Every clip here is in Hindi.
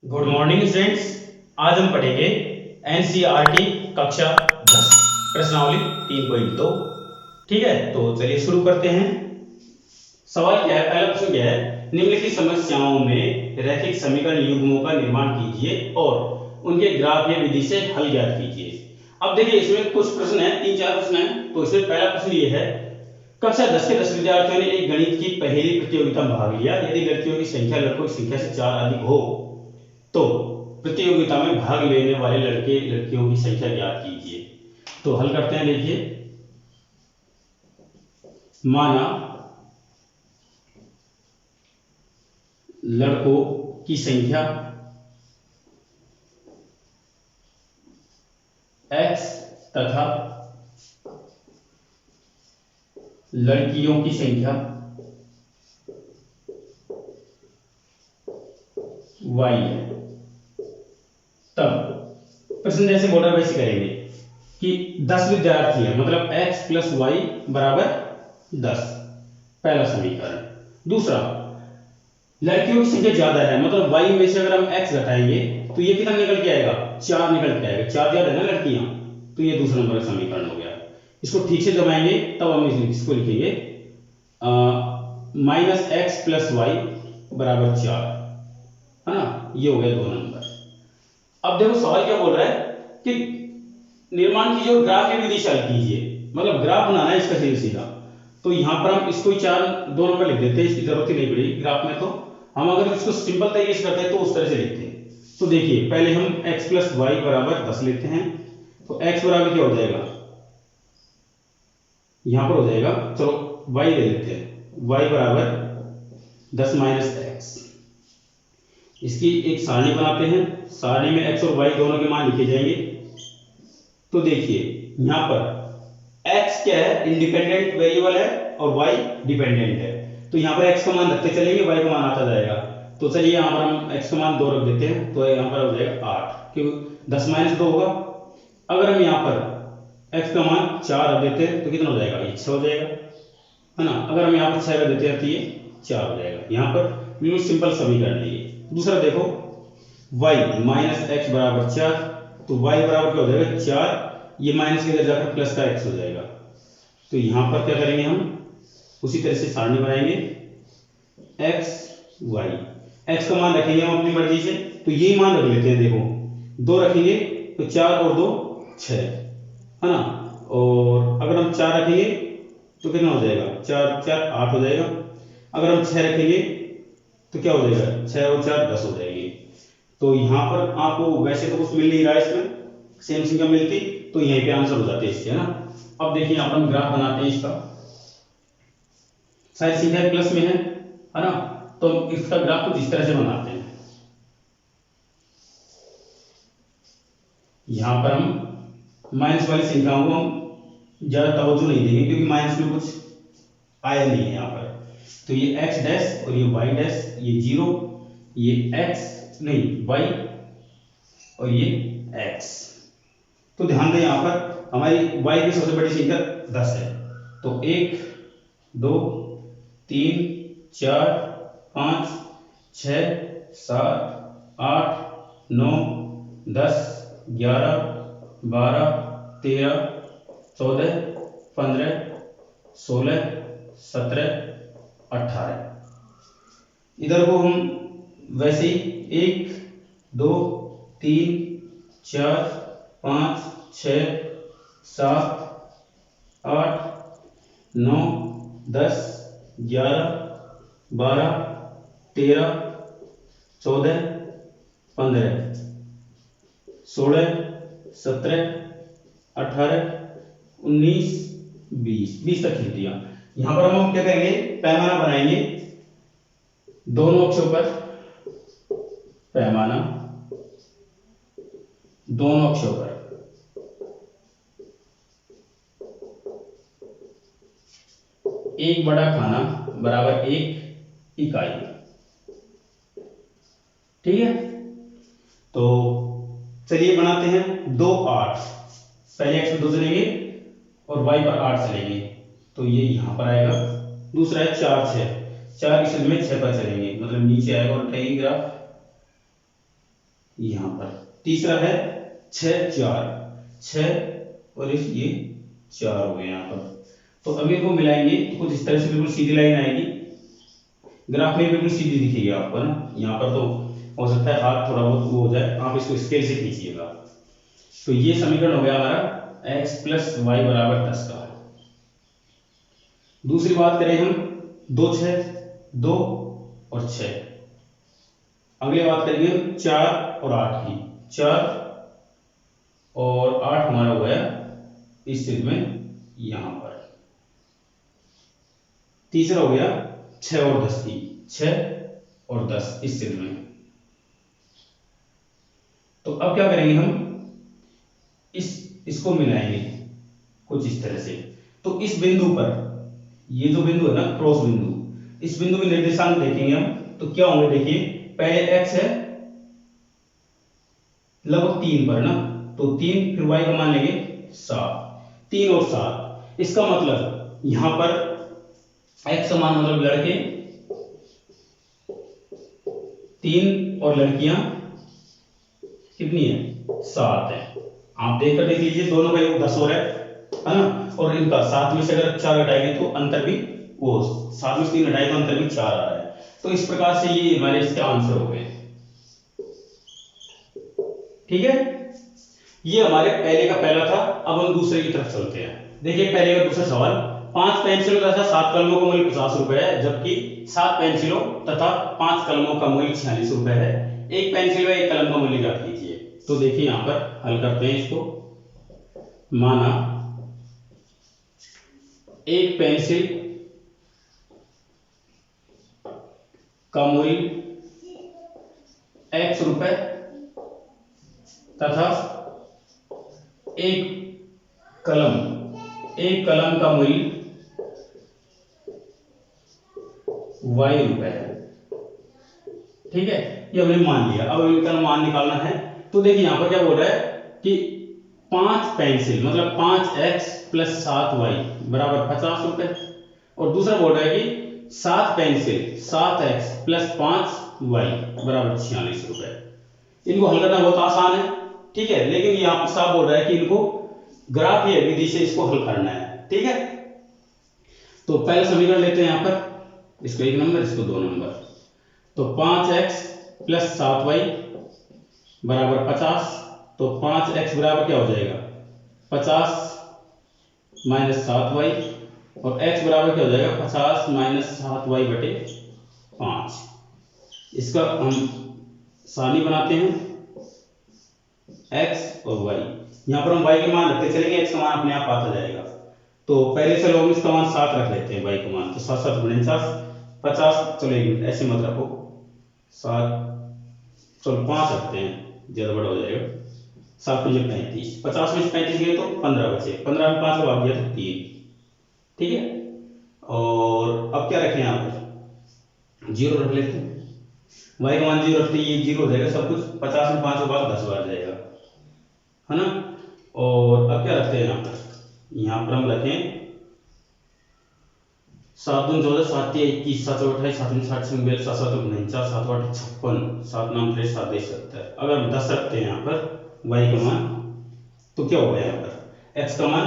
Good morning students. आज हम पढ़ेंगे एनसीईआरटी कक्षा 10 प्रश्नावली 3.2। ठीक है, तो चलिए शुरू करते हैं। सवाल क्या है, पहला प्रश्न क्या है, निम्नलिखित समस्याओं में रैखिक समीकरण युग्मों का निर्माण कीजिए और उनके ग्राफ या विधि से हल ज्ञात कीजिए। अब देखिए, इसमें कुछ प्रश्न है, 3-4 प्रश्न है। तो इसमें पहला प्रश्न ये है, कक्षा 10 के 10 विद्यार्थियों ने एक गणित की पहली प्रतियोगिता में भाग लिया। यदि लड़कियों की संख्या लड़कों की संख्या से 4 अधिक हो तो प्रतियोगिता में भाग लेने वाले लड़के लड़कियों की संख्या ज्ञात कीजिए। तो हल करते हैं। देखिए, माना लड़कों की संख्या x तथा लड़कियों की संख्या y है। तब प्रश्न जैसे बोल रहा है वैसे करेंगे कि 10 विद्यार्थी है, मतलब x प्लस वाई बराबर 10, पहला समीकरण। दूसरा, लड़कियों की संख्या ज्यादा है, मतलब y में से अगर हम x घटाएंगे तो ये कितना निकल के आएगा, 4 निकल के आएगा। 4 ज्यादा है ना लड़कियां, तो ये दूसरा नंबर का समीकरण हो गया। इसको ठीक से जमाएंगे तब हम इसको लिखेंगे माइनस एक्स प्लस वाई बराबर 4, है ना। ये हो गया 2 नंबर। अब देखो सवाल क्या बोल रहा है कि निर्माण कीजिए और ग्राफ की विधि से हल कीजिए, मतलब ग्राफ बनाना है इसका सीधा सीधा। तो यहां पर हम इसको ही 2 नंबर लिख देते हैं, इसकी जरूरत ही नहीं पड़ेगी ग्राफ में। तो हम अगर इसको सिंपल तरीके से करते हैं तो उस तरह से लिखते हैं। तो देखिए, पहले हम x प्लस वाई बराबर 10 लेते हैं। तो x बराबर क्या हो जाएगा, यहां पर हो जाएगा, चलो y ले लेते हैं, y बराबर 10 माइनस एक्स। इसकी एक सारणी बनाते हैं, सारणी में x और y दोनों के मान लिखे जाएंगे। तो देखिए, यहां पर x क्या है, इंडिपेंडेंट वेरिएबल है और y डिपेंडेंट है। तो यहां पर x का मान रखते चलेंगे, y का मान आता जाएगा। तो चलिए यहां पर हम x का मान 2 रख देते हैं, तो यहां पर हो जाएगा 8, क्योंकि 10 माइनस 2 होगा। अगर हम यहां पर x का मान 4 रख देते हैं तो कितना हो जाएगा, ये 6 हो जाएगा, है ना। अगर हम यहां पर 6 रख देते हैं तो ये 4 हो जाएगा। यहां पर बिल्कुल सिंपल समीकरण है ये। दूसरा देखो, y माइनस एक्स बराबर 4, तो y बराबर क्या हो जाएगा 4, ये माइनस के इधर जाकर प्लस का x हो जाएगा। तो यहां पर क्या करेंगे, हम उसी तरह से सारणी बनाएंगे, x y, x का मान रखेंगे हम अपनी मर्जी से, तो ये मान रख लेते हैं। देखो 2 रखेंगे तो 4 और 2 6, है ना। और अगर हम 4 रखेंगे तो कितना हो जाएगा, 4 4 8 हो जाएगा। अगर हम 6 रखेंगे तो क्या हो जाएगा, 6 और 4 10 हो जाएगी। तो यहां पर आपको वैसे तो कुछ मिल नहीं रहा है, इसमें सेम संख्या मिलती तो यहीं पे आंसर हो जाते इसके, है ना। अब देखिए, यहां पर हम ग्राफ बनाते हैं इसका, सारी संख्या प्लस में है ना। तो इसका ग्राफ कुछ इस तरह से बनाते हैं। यहां पर हम माइनस वाली संख्याओं को हम ज्यादा तवज्जो नहीं देंगे, क्योंकि माइनस में कुछ आया नहीं है यहाँ पर। तो ये x डैश और ये y डैश, ये 0, ये x नहीं y और ये x। तो ध्यान दें, यहाँ पर हमारी y की सबसे बड़ी संख्या 10 है। तो 1 2 3 4 5 6 7 8 9 10 11 12 13 14 15 16 17 18। इधर को हम वैसे ही 1 2 3 4 5 6 7 8 9 10 11 12 13 14 15 16 17 18 19 20 तक लिख दिया। यहां पर हम क्या करेंगे, पैमाना बनाएंगे दोनों अक्षों पर, पैमाना दोनों अक्षों पर। एक बड़ा खाना बराबर 1 इकाई, ठीक है। तो चलिए बनाते हैं 2 8, पहले x पर 2 चलेंगे और y पर 8 चलेंगे, तो ये यहां पर आएगा। दूसरा है 4 6, 4 की संख्या में 6 पर चलेंगे, मतलब नीचे आएगा और उठाएंगे ग्राफ। यहाँ पर। तीसरा है 6 4, 6 और ये 4 हो गए यहाँ पर। तो अभी इनको मिलाएंगे तो कुछ इस तरह से बिल्कुल सीधी लाइन आएगी, ग्राफ में बिल्कुल सीधी दिखेगी आपको ना। यहाँ पर तो हो सकता है हाथ थोड़ा बहुत वो हो जाए, आप इसको स्केल से खींचिएगा। तो ये समीकरण हो गया हमारा x प्लस वाई बराबर 10 का। दूसरी बात करें हम 2 6 2 और 6। अगली बात करेंगे हम 4 और 8 की। 4 और 8 हमारा हो गया इस स्थिति में यहां पर। तीसरा हो गया 6 और 10 की। 6 और 10 इस स्थिति में। तो अब क्या करेंगे हम, इसको मिलाएंगे कुछ इस तरह से। तो इस बिंदु पर, ये जो बिंदु है ना क्रॉस बिंदु, इस बिंदु में निर्देशांक देखेंगे हम तो क्या होंगे, देखिए पहले x है लगभग 3 पर ना, तो 3, फिर y का मान लेंगे 7। 3 और 7, इसका मतलब यहां पर x का मान मतलब लड़के 3 और लड़कियां कितनी है 7 है। आप देखकर देख लीजिए, दोनों का योग 10 हो रहा है ना, और इनका 7 में से अगर 4 घटाएंगे तो अंतर भी वो 7 में से 3 घटाएंगे तो अंतर भी 4 आ रहा है। तो इस प्रकार से ये हमारे इसके आंसर हो गए। ठीक है, ये हमारे पहले का पहला था। अब हम दूसरे की तरफ चलते हैं। देखिए पहले का दूसरा सवाल, 5 पेंसिलों तथा 7 कलमों का मूल्य 50 रुपए है, जबकि 7 पेंसिलों तथा 5 कलमों का मूल्य 46 रुपए है। एक पेंसिल व एक कलम का मूल्य ज्ञात कीजिए। तो देखिए यहां पर हल करते हैं इसको। माना एक पेंसिल का मूल्य x रुपए तथा एक कलम का मूल्य y रुपए है। ठीक है, ये हमने मान लिया। अब इनका मान निकालना है। तो देखिए यहां पर क्या बोल रहा है कि 5 पेंसिल मतलब 5x प्लस 7y बराबर 50 रुपए, और दूसरा बोल रहा है कि 7 पेंसिल 7x प्लस 5y बराबर 46 रुपए। इनको हल करना बहुत आसान है, ठीक है, लेकिन यहां पर साफ बोल रहा है कि इनको ग्राफ या विधि से इसको हल करना है। ठीक है, तो पहला समीकरण लेते हैं यहां पर, इसको 1 नंबर, इसको 2 नंबर। तो 5x प्लस 7y बराबर 50। तो 5x बराबर क्या हो जाएगा 50 माइनस 7y, और x बराबर क्या हो जाएगा 50 माइनस 7y बटे 5। इसका हम सारणी बनाते हैं x और y। यहां पर हम y के मान रखते चलेंगे, x का मान अपने आप आता जाएगा। तो पहले से लोग इसका मान 7 रख लेते हैं, y का मान। तो 7 7 49 50, चलो ऐसे मत रखो 7, चलो 5 रखते हैं, ज्यादा बड़ा हो जाएगा। 7 5 35, 50 में से 35 गए तो 15 बचे, 15 में 5 भाग दिया तो 3। ठीक है, और अब क्या रखें यहाँ पर 0 रख लेते हैं। y का मान 0 रखते ये 0 हो जाएगा सब कुछ। 50 में 5 भाग 10 बार जाएगा, है ना। और अब क्या रखते हैं यहाँ पर हम रखें 7 दूनी 14, 7 तिया 21, 7 चौक 28, 7 दूनी 60, 6 7 7 49, 7 8 56, 7 9 23, 7 10 70। अगर हम 10 रखते हैं यहाँ पर y का मान, तो क्या होगा यहाँ पर x का मान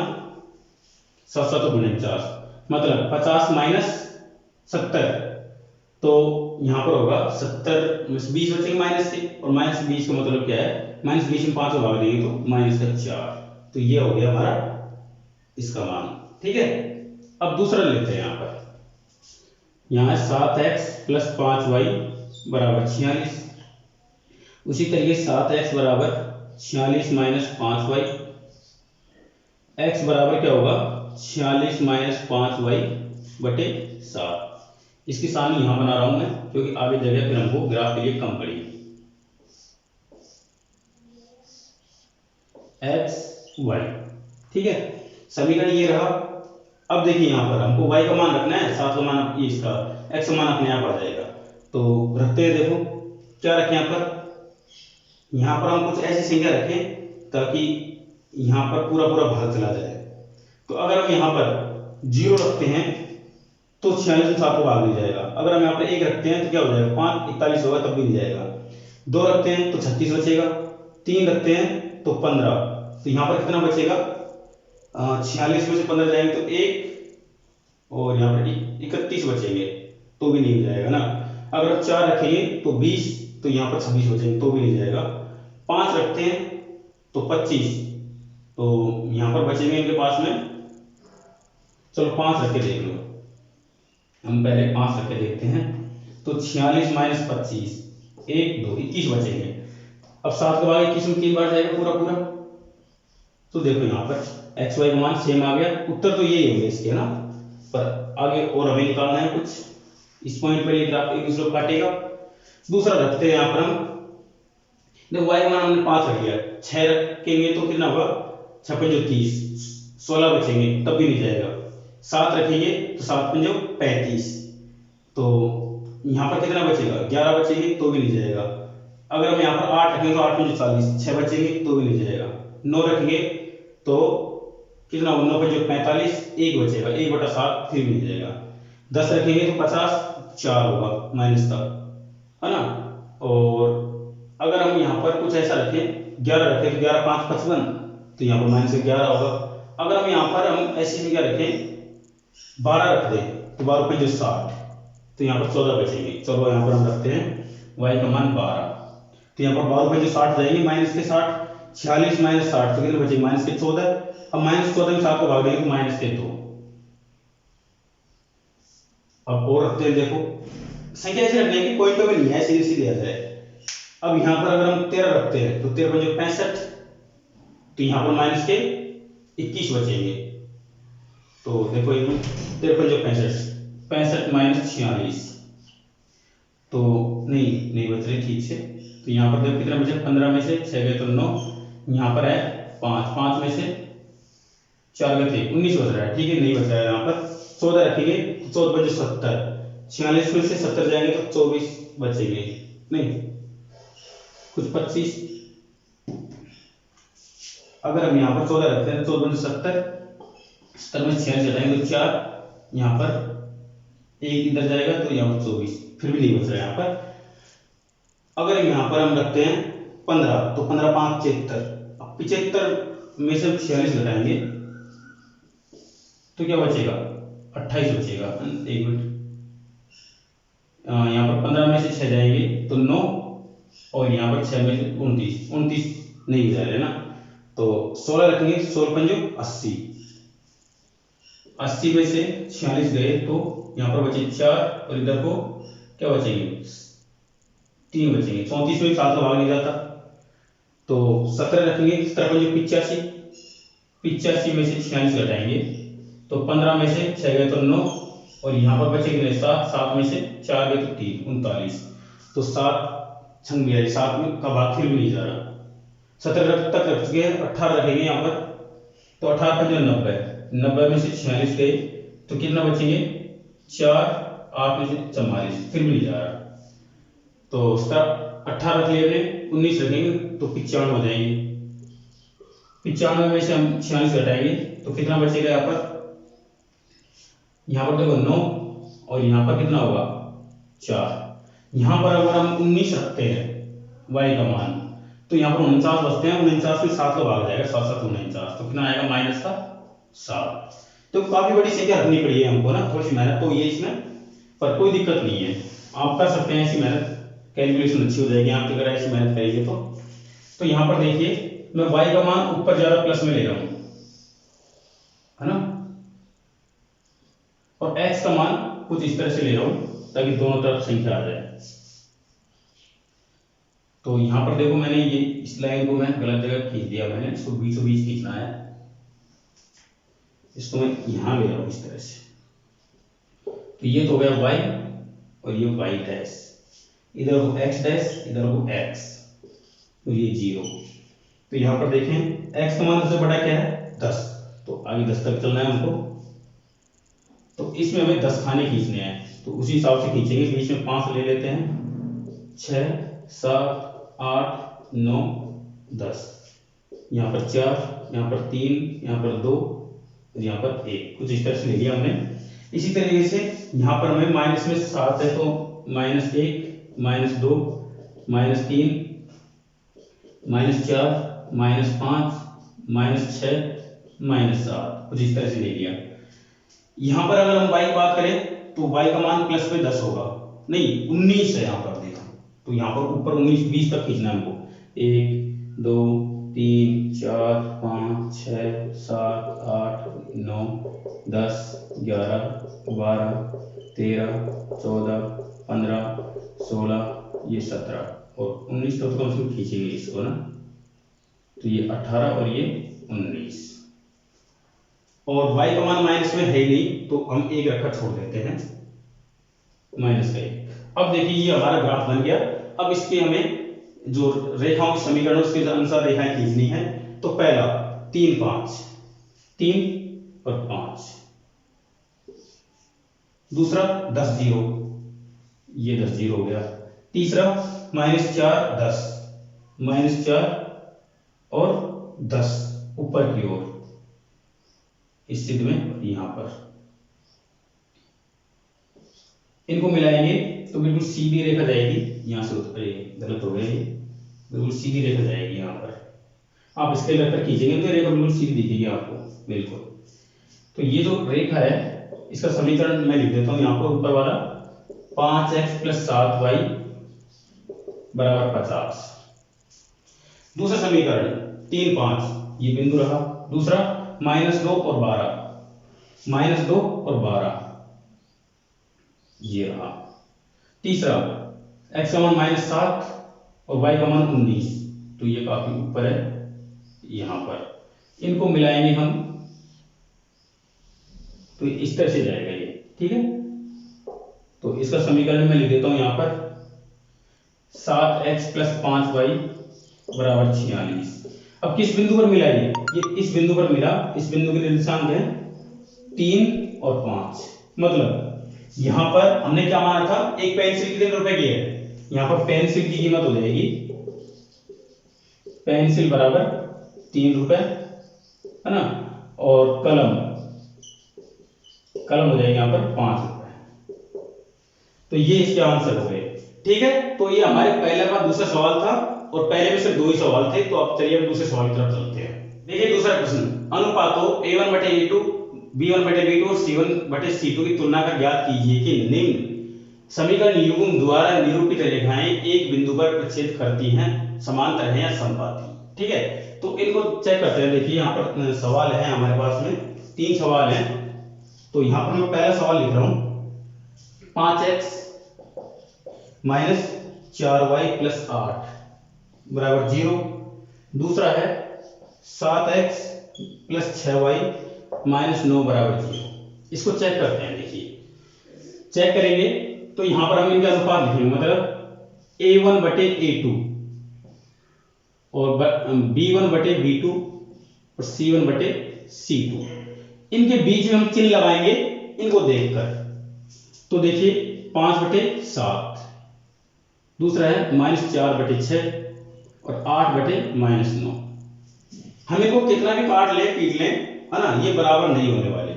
7 7 49, मतलब 50 माइनस 70। तो यहाँ पर होगा 70 में 20 बचेंगे माइनस से, और माइनस 20 का मतलब क्या है, माइनस 20 में 5 भाग देंगे तो माइनस का 4। तो ये हो गया हमारा इसका मान। ठीक है, अब दूसरा लेते हैं यहाँ पर। यहाँ 7x प्लस 5y बराबर 46। उसी तरीके 7x बराबर 46 माइनस 5y, x बराबर क्या होगा 46 माइनस 5y बटे 7। इसकी सारणी यहां बना रहा हूं मैं, क्योंकि आगे जगह फिर हमको ग्राफ के लिए कम पड़ेगी। x y, ठीक है, समीकरण ये रहा। अब देखिए यहां पर हमको y का मान रखना है, 7 का मान इसका, x का मान अपने आप आ जाएगा। तो रखते हैं, देखो क्या रखें यहाँ पर हम कुछ ऐसी संख्या रखें ताकि यहाँ पर पूरा पूरा भाग चला जाए। तो अगर हम यहाँ पर 0 रखते हैं तो 46 में 7 को भाग नहीं जाएगा। अगर हम यहाँ पर 1 रखते हैं तो क्या हो जाएगा 5 41 होगा तब भी नहीं जाएगा। 2 रखते हैं तो 36 बचेगा, 3 रखते हैं तो 15, तो यहाँ पर कितना बचेगा, 46 में से 15 जाएंगे तो 1, और यहाँ पर 31 बचेंगे तो भी नहीं हो जाएगा ना। अगर आप 4 रखेंगे तो 20, तो यहाँ पर 26 बचेंगे तो भी नहीं जाएगा। 5 रखते हैं तो 25, तो यहाँ पर बचेंगे इनके पास में, चलो 5 रख के देख लो, हम पहले 5 रख के देखते हैं। तो 46 माइनस 25, 1 2 21 बचेंगे। अब 7 के बाद 21 में 3 बार जाएगा पूरा पूरा, तो देखो यहाँ पर एक्स वाई का मान सेम आ गया। उत्तर तो यही होंगे इसके, है ना, पर आगे और हमें निकालना है कुछ। इस पॉइंट पर ये ग्राफ एक दूसरे को काटेगा। दूसरा रखते हैं यहाँ पर हम, देखो वाई का मान हमने 5 रख लिया, 6 रखेंगे तो कितना होगा, 6 पंजो 30, 16 बचेंगे तब भी नहीं जाएगा। 7 रखेंगे तो 7 पंजो 35, तो यहाँ पर कितना बचेगा, 11 बचेंगे तो भी नहीं जाएगा। अगर हम यहाँ पर 8 रखेंगे तो 8 पंजो 40, 6 बचेंगे तो भी नहीं जाएगा। 9 रखेंगे तो कितना होगा, 9 पंजो 45, 1 बचेगा, 1/7 फिर भी नहीं जाएगा। 10 रखेंगे तो 50, 4 होगा माइनस तक, है ना। और अगर हम यहाँ पर कुछ ऐसा रखें, 11 रखें तो 11 5 55, तो यहाँ पर माइनस 11 होगा। अगर हम यहाँ पर हम ऐसे में क्या रखें, 12 रख दें तो 12 पंजो 60, तो यहाँ पर 14 बचेंगे। चलो यहाँ पर हम रखते हैं y का मान 12, तो यहाँ पर 12 पंजो 60 जाएंगे, माइनस के 60, 46 माइनस 60 तो कितने बचेंगे, माइनस के 14। अब माइनस 14 में 7 को भाग देंगे तो माइनस के 2। अब और रखते हैं, देखो संख्या ऐसे रखने की कोई तो भी नहीं है, सीधे सीधे आ जाए। अब यहाँ पर अगर हम 13 रखते हैं तो 13 पंजो 65, तो यहाँ पर माइनस के 21 बचेंगे। तो देखो 13 पंजो 65, 65 माइनस 46, तो नहीं बच रही ठीक से। तो यहाँ पर देखो कितना बचे, 15 में से 6 गए तो 9, यहाँ पर है 5, 5 में से 4 गए थे 19 बच रहा है, ठीक है, नहीं बच रहा है। यहाँ पर 14 रखेंगे तो 14 पंजो 70, 46 में से 70 जाएंगे तो 24 बचेंगे, नहीं कुछ 25। अगर हम यहाँ पर 14 रखते हैं तो 14 पंजो 70, 70 में 6 जाएंगे तो 4, यहाँ पर 1 इधर जाएगा तो यहाँ पर 24, फिर भी नहीं बच रहा है यहाँ पर। अगर यहाँ पर हम रखते हैं 15, तो 15 5 75, अब 75 में से 46 घटाएंगे तो क्या बचेगा, 28 बचेगा। एक मिनट, यहाँ पर 15 में से 6 जाएंगे तो 9, और यहाँ पर 6 में से 29, 29 नहीं जा रहे ना, तो 16 रखेंगे, 16 पंजो 80, 80 में से 46 गए तो यहाँ पर बचे 4, और इधर को क्या बचेंगे, 3 बचेंगे। 34 में 7 का भाग नहीं जाता, तो 17 रखेंगे, 17 पंजो 85, 85 में से 46 घटाएंगे तो 15 में से 6 गए तो 9, और यहाँ पर बचेंगे 7, 7 में से 4 गए तो 3, 39, तो 7 छंग गया, 7 में का भाग फिर भी नहीं जा रहा। 17 तक रख चुके हैं, 18 रखेंगे यहाँ पर, तो 18 पंजो 90, 90 में से 46 गए तो कितना बचेंगे, 4, 8 में से 44, फिर भी नहीं जा रहा। तो 18 रख लिए हमने, 19 रखेंगे तो 95 हो जाएंगे। 95 में से हम 46 घटाएंगे तो कितना बचेगा, यहाँ पर देखो 9, और यहाँ पर कितना होगा 4। यहाँ पर अगर हम 19 रखते हैं y का मान, तो यहाँ पर 49 बचते हैं, 49 में 7 का भाग जाएगा, 7 7 49, तो कितना आएगा, माइनस का 7। तो काफी बड़ी संख्या रखनी पड़ी है हमको ना, थोड़ी सी मेहनत तो ये इसमें, पर कोई दिक्कत नहीं है, आप कर सकते हैं ऐसी मेहनत, कैलकुलेशन अच्छी हो जाएगी आपकी अगर ऐसी मेहनत करेंगे तो यहाँ पर देखिए मैं y का मान ऊपर ज्यादा प्लस में ले रहा हूं, है ना, और x का मान कुछ इस तरह से ले रहा हूं ताकि दोनों तरफ संख्या आ जाए। तो यहाँ पर देखो मैंने ये इस लाइन को मैं गलत जगह खींच दिया, मैंने इसको बीचों बीच खींचना है, इसको मैं यहाँ ले रहा हूं इस तरह से। तो ये तो हो गया y, और ये y डैश, इधर को x डैश, इधर को x, तो ये 0। तो यहाँ पर देखें x का मान सबसे बड़ा क्या है, 10, तो आगे 10 तक चलना है हमको, तो इसमें हमें 10 खाने खींचने हैं, तो उसी हिसाब से खींचेंगे। बीच में 5 ले लेते हैं, 6 7 8 9 10, यहाँ पर 4, यहाँ पर 3, यहाँ पर 2, और यहाँ पर 1, कुछ इस तरह से ले लिया हमने। इसी तरीके से यहाँ पर हमें माइनस में 7 है तो -1 -2 -3, -4, -5, -6, -7, कुछ इस तरह से ले लिया। यहाँ पर अगर हम y की बात करें तो y का मान प्लस में 10 होगा, नहीं 19 है यहाँ पर देखो, तो यहाँ पर ऊपर 19 20 तक खींचना है हमको। 1 2 3 4 5 6 7 8 9 10 11 12 13 14 15 16 ये 17 और 19 तक तो हम खींचेंगे इसको ना, तो ये 18 और ये 19, और y का मान माइनस में है ही नहीं तो हम एक रखा छोड़ देते हैं -1। अब देखिए ये हमारा ग्राफ बन गया। अब इसके हमें जो रेखाओं के समीकरण उसके अनुसार रेखाएं खींचनी है। तो पहला 3 5, 3 और 5, दूसरा 10 0, ये 10 0 हो गया, तीसरा -4 10, -4 और 10 ऊपर की ओर इस स्थिति में यहां पर इनको मिलाएंगे तो बिल्कुल सीधी रेखा जाएगी यहां से, गलत हो गया ये, बिल्कुल सीधी रेखा जाएगी यहां पर। आप इसके लेकर खींचेंगे तो रेखा बिल्कुल सीधी दिखेगी आपको बिल्कुल। तो ये जो रेखा है इसका समीकरण मैं लिख देता हूं यहां पर, ऊपर वाला 5x + 7y = 50। दूसरा समीकरण 3 5, ये बिंदु रहा। दूसरा -2 और 12, -2 और 12 ये रहा। तीसरा x का मान -7 और y का मान 19, तो ये काफी ऊपर है यहां पर। इनको मिलाएंगे हम तो इस तरह से जाएगा ये, ठीक है। तो इसका समीकरण मैं लिख देता हूं यहां पर 7x + 5y = 46। अब किस बिंदु पर मिला ये इस बिंदु पर मिला। इस बिंदु के निर्देशांक है 3 और 5, मतलब यहां पर हमने क्या माना था, एक पेंसिल कितने रुपए की है, यहां पर पेंसिल की कीमत हो जाएगी, पेंसिल बराबर 3 रुपए है ना, और कलम हो जाएगी यहां पर 5 रुपए। तो ये इसके आंसर हो गए, ठीक है। तो ये हमारे पहला का दूसरा सवाल था और पहले में से 2 ही सवाल थे। तो अब चलिए हम दूसरे सवाल की तरफ चलते हैं। देखिए दूसरा प्रश्न, अनुपातों a1/a2, b1/b2 और c1/c2 की तुलना कर ज्ञात कीजिए कि निम्न समीकरण युग्म द्वारा निरूपित रेखाएं एक बिंदु पर प्रक्षेप करती हैं, समांतर हैं या समपाती। ठीक है, तो इनको चेक करते हैं। देखिए यहाँ पर सवाल है हमारे पास में 3 सवाल हैं। तो यहाँ पर मैं पहला सवाल लिख रहा हूं 5x - 4y + 8 = 0। दूसरा है 7x + 6y - 9 = 0। इसको चेक करते हैं। देखिए चेक करेंगे तो यहां पर हम इनके अनुपात लिखेंगे, मतलब a1/a2 और b1/b2 और c1/c2। इनके बीच में हम चिन्ह लगाएंगे इनको देखकर। तो देखिए 5/7, दूसरा है -4/6 और 8/-9। हम इनको कितना भी काट लें पीट लें, है ना, ये बराबर नहीं होने वाले।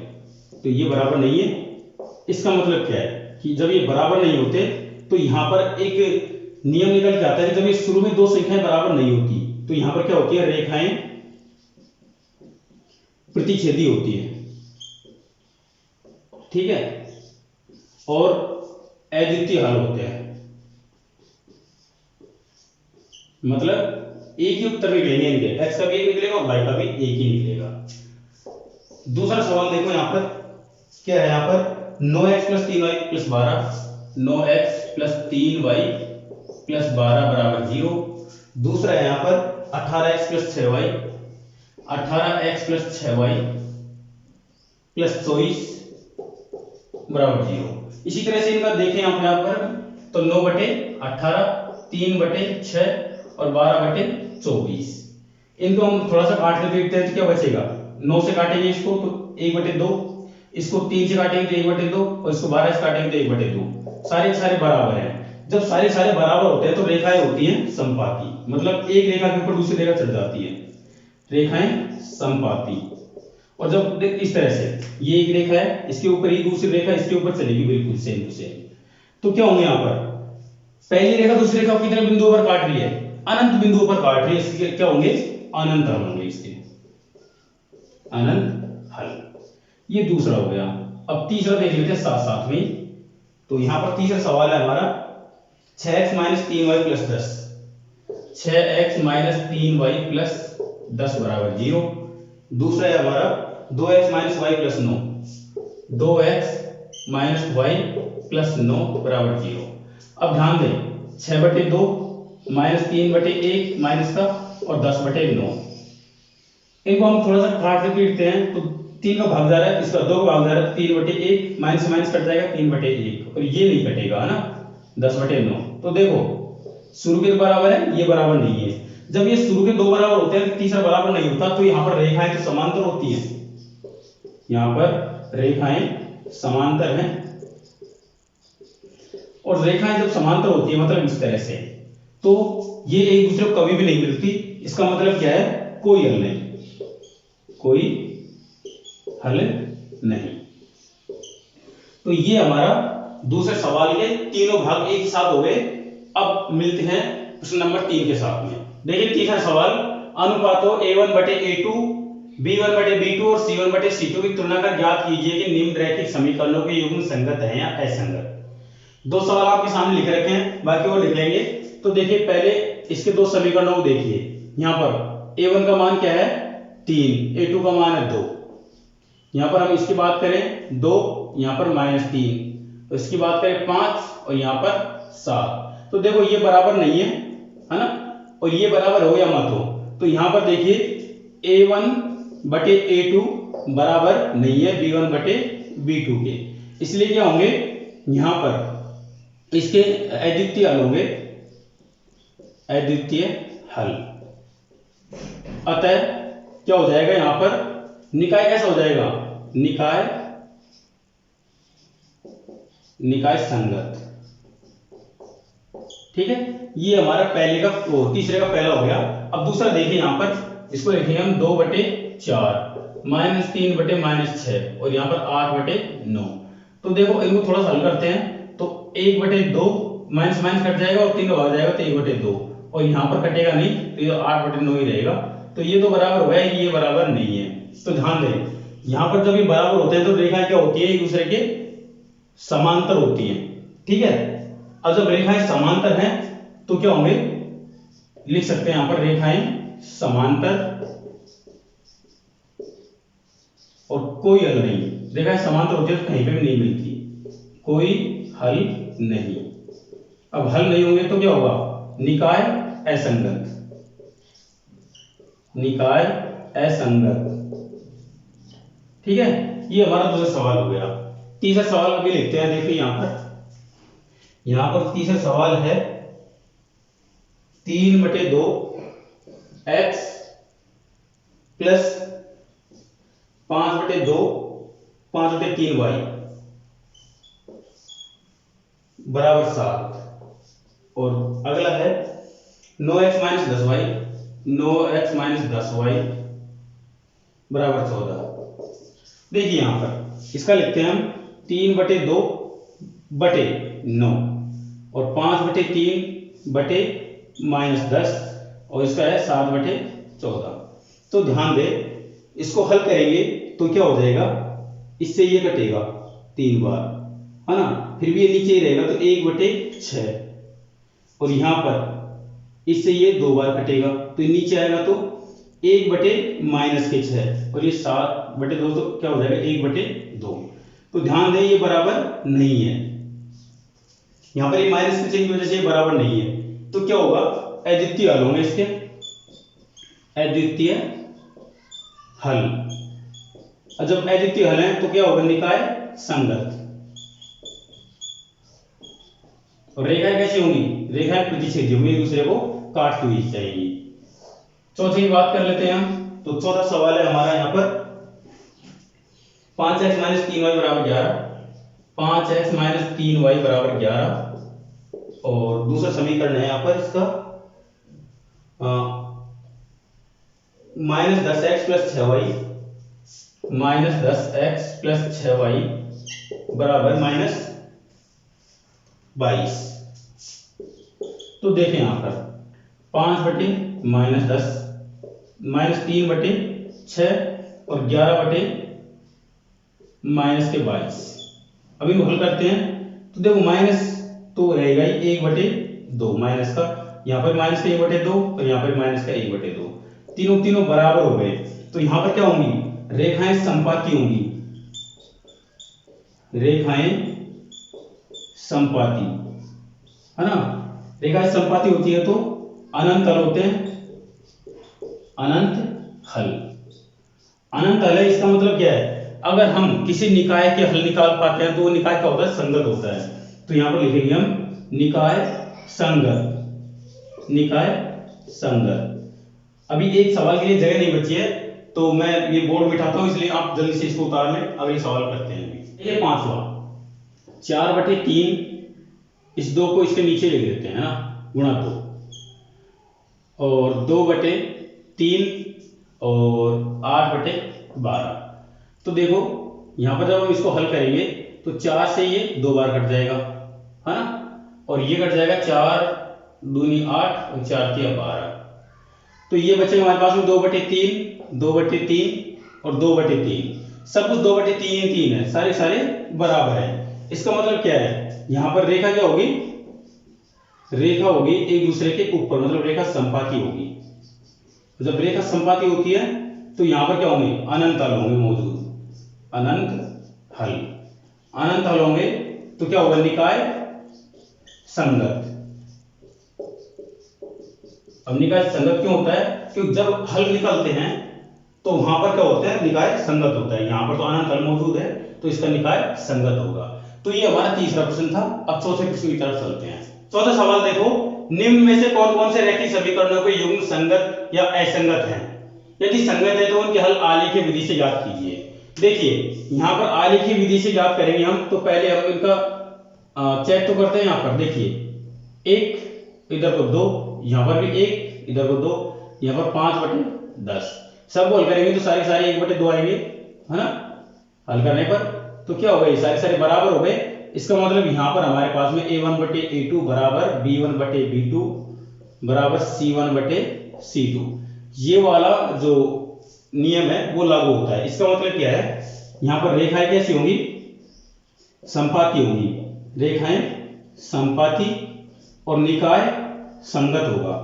तो ये बराबर नहीं है। इसका मतलब क्या है कि जब ये बराबर नहीं होते तो यहां पर एक नियम निकल के आता है कि जब ये शुरू में 2 संख्याएं बराबर नहीं होती तो यहां पर क्या होती है, रेखाएं प्रतिच्छेदी होती है, ठीक है, और अद्वितीय हल होते हैं। मतलब एक ही उत्तर निकलेंगे इनके, x का भी एक निकलेगा और y का भी एक ही निकलेगा। दूसरा सवाल देखो यहां पर क्या है, यहां पर 9x + 3y + 12, 9x + 3y + 12 = 0। दूसरा है यहां पर 18x + 6y, 18x + 6y + 24 = 0। इसी तरह से इनका देखें यहां पर तो 9/18, 3/6 और 12/24। इनको हम थोड़ा सा काट के देखते हैं तो क्या बचेगा। 9 से काटेंगे इसको तो 1/2, इसको 3 से काटेंगे तो 1/2 और इसको 12 से काटेंगे तो 1/2। सारे बराबर हैं। जब सारे बराबर होते हैं तो रेखाएं होती हैं समपाती, मतलब एक रेखा के ऊपर दूसरी रेखा चढ़ जाती है, रेखाएं समपाती। और जब इस तरह से ये एक रेखा है, इसके ऊपर ही दूसरी रेखा इसके ऊपर चलेगी बिल्कुल सेम टू सेम, तो क्या होंगे यहां पर पहली रेखा दूसरी रेखा को कितने बिंदुओं पर काट रही है, अनंत बिंदुओं पर काट रही है, इसके क्या होंगे, अनंत हल होंगे, इसके अनंत हल। ये दूसरा हो गया। अब तीसरा देख लेते हैं साथ साथ में। तो यहां पर तीसरा सवाल है हमारा 6x - 3y + 10, 6x - 3y + 10 बराबर 0। दूसरा है हमारा 2x - y + 9, 2x - y + 9 बराबर 0। अब ध्यान दें 6/2 -3/1 माइनस का और 10/9, इनको हम थोड़ा सा काट के पीटते हैं तो 3 का भाग जा रहा है, इसका 2 का भाग जा रहा है, 3/1 माइनस से माइनस कट जाएगा 3/1 और ये नहीं कटेगा, है ना, 10/9। तो देखो शुरू के बराबर है, ये बराबर नहीं है। जब ये शुरू के दो बराबर होते हैं, तीसरा बराबर नहीं होता, तो यहाँ पर रेखाएं तो समांतर होती हैं, यहाँ पर रेखाएं समांतर हैं। और रेखाएं जब समांतर होती है मतलब इस तरह से, तो ये एक दूसरे को कभी भी नहीं मिलती। इसका मतलब क्या है, कोई हल नहीं, कोई हल नहीं। तो ये हमारा दूसरे सवाल के तीनों भाग एक साथ हो गए। अब मिलते हैं प्रश्न नंबर 3 के साथ में। देखिए तीसरा सवाल, अनुपातों a1/a2, b1/b2 और c1/c2 की तुलना कर ज्ञात कीजिए कि निम्न रैखिक समीकरणों के युग्म संगत है या असंगत। दो सवाल आपके सामने लिख रखे हैं, बाकी वो लिख लेंगे। तो देखिए पहले इसके दो समीकरणों को देखिए। यहाँ पर a1 का मान क्या है, 3, a2 का मान है 2। यहाँ पर हम इसकी बात करें 2, यहाँ पर -3, तो इसकी बात करें 5 और यहाँ पर 7। तो देखो ये बराबर नहीं है ना, और ये बराबर हो या मत हो। तो यहाँ पर देखिए a1/a2 बराबर नहीं है b1/b2 के, इसलिए क्या होंगे, यहाँ पर इसके अद्वितीय हल होंगे, अद्वितीय हल। अतः क्या हो जाएगा, यहाँ पर निकाय कैसा हो जाएगा, निकाय संगत। ठीक है, ये हमारा पहले का तीसरे का पहला हो गया। अब दूसरा देखिए, यहाँ पर इसको लिखेंगे हम 2/4 -3/-6 और यहाँ पर 8/9। तो देखो इनको थोड़ा सा हल करते हैं, तो 1/2 माइनस माइनस कट जाएगा और 3 का भाग जाएगा तो 1/2, और यहाँ पर कटेगा नहीं तो ये 8/9 ही रहेगा। तो ये तो बराबर हो गया, ये बराबर नहीं है। तो ध्यान दें, यहाँ पर जब ये बराबर होते हैं तो रेखाएं क्या होती है, एक दूसरे के समांतर होती हैं। ठीक है, अब जब रेखाएं समांतर हैं तो क्या होंगे, लिख सकते हैं यहाँ पर रेखाएं समांतर और कोई हल नहीं। रेखाएं समांतर होती है तो कहीं पे भी नहीं मिलती, कोई हल नहीं। अब हल नहीं होंगे तो क्या होगा, निकाय असंगत, निकाय असंगत। ठीक है, ये हमारा दूसरा सवाल हो गया। तीसरा सवाल अभी लिखते हैं। देखिए यहां पर तीसरा सवाल है 3/2 x प्लस 5/2 5/3y बराबर 7, और अगला है 9x - 10y, 9x - 10y बराबर 14। देखिए यहां पर इसका लिखते हैं हम 3/2 बटे 9 और 5/3/-10 और इसका है 7/14। तो ध्यान दे, इसको हल करेंगे तो क्या हो जाएगा, इससे ये कटेगा 3 बार, है ना, फिर भी ये नीचे ही रहेगा तो 1/6, और यहां पर इससे ये 2 बार कटेगा तो ये नीचे आएगा तो 1/-6 और ये 7/2 तो क्या हो जाएगा 1/2। तो ध्यान दें ये बराबर नहीं है, यहां पर ये माइनस के चिन्ह की वजह से ये बराबर नहीं है। तो क्या होगा, अद्वितीय हल होंगे इसके, अद्वितीय हल। और जब अद्वितीय हल है तो क्या होगा, निकाय संगत। और रेखाएं कैसी होंगी, रेखाएं प्रतिच्छेदी होंगी, एक दूसरे को काटती हुई जाएंगी। चौथे की बात कर लेते हैं हम। तो चौथा सवाल है हमारा यहाँ पर 5x - 3y बराबर 11, 5x - 3y बराबर 11, और दूसरा समीकरण है यहाँ पर इसका -10x + 6y, -10x + 6y बराबर -22। तो देखें यहाँ पर 5/-10 -3/6 और 11/-22। अब इनको हल करते हैं तो देखो माइनस तो रहेगा ही 1/2 माइनस का, यहाँ पर माइनस का 1/2 और यहाँ पर माइनस का 1/2, तीनों बराबर हो गए। तो यहाँ पर क्या होंगी, रेखाएं संपाती होंगी, रेखाएं संपाती है ना। रेखाएं संपाती होती है तो अनंत हल होते हैं, अनंत हल। अनंत हल है इसका मतलब क्या है, अगर हम किसी निकाय के हल निकाल पाते हैं तो वो निकाय क्या होता है, संगत होता है। तो यहां पर लिखेंगे हम निकाय संगत, निकाय संगत। अभी एक सवाल के लिए जगह नहीं बची है तो मैं ये बोर्ड बिठाता हूं, इसलिए आप जल्दी से इसको उतार लें, अगले सवाल करते हैं। ये पांचवा 4/3, इस 2 को इसके नीचे लिख देते हैं ना, गुणा 2, और 2/3 और 8/12। तो देखो यहां पर जब हम इसको हल करेंगे तो 4 से ये 2 बार कट जाएगा है ना, और ये कट जाएगा 4 दूनी 8 और 4 तिया 12। तो ये बचेगा हमारे पास में 2/3 और 2/3, सब कुछ 2/3 है, सारे बराबर है। इसका मतलब क्या है, यहां पर रेखा क्या होगी, रेखा होगी एक दूसरे के ऊपर, मतलब रेखा संपाती होगी। जब रेखा संपाती होती है तो यहां पर क्या होंगे, अनंत हल होंगे मौजूद, अनंत हल। अनंत हल होंगे तो क्या होगा, निकाय संगत। अब निकाय संगत क्यों होता है, क्योंकि जब हल निकलते हैं तो वहां पर क्या होता है, निकाय संगत होता है। यहां पर तो अनंत हल मौजूद है तो इसका निकाय संगत होगा। तो ये हमारा तीसरा प्रश्न था। अब चौथे प्रश्न की तरफ चलते हैं। चौथा सवाल देखो, निम्न में से कौन कौन से रैखिक समीकरणों के युग्म संगत या असंगत हैं, यदि संगत है तो उनके हल आलेखीय विधि से ज्ञात कीजिए। देखिए यहाँ पर आलेखीय विधि से ज्ञात करेंगे हम, तो पहले हम इनका चेक तो करते हैं। यहाँ पर देखिए 1, इधर को 2, यहाँ पर भी 1, इधर को 2, यहाँ पर 5/10। सब हल करेंगे तो सारे 1/2 आएंगे है ना, हल करने पर तो क्या हो गए, सारे बराबर हो गए। इसका मतलब यहां पर हमारे पास में a1/a2 बराबर b1/b2 बराबर c1/c2, ये वाला जो नियम है वो लागू होता है। इसका मतलब क्या है, यहां पर रेखाएं कैसी होंगी, संपाती होंगी, रेखाएं संपाती और निकाय संगत होगा,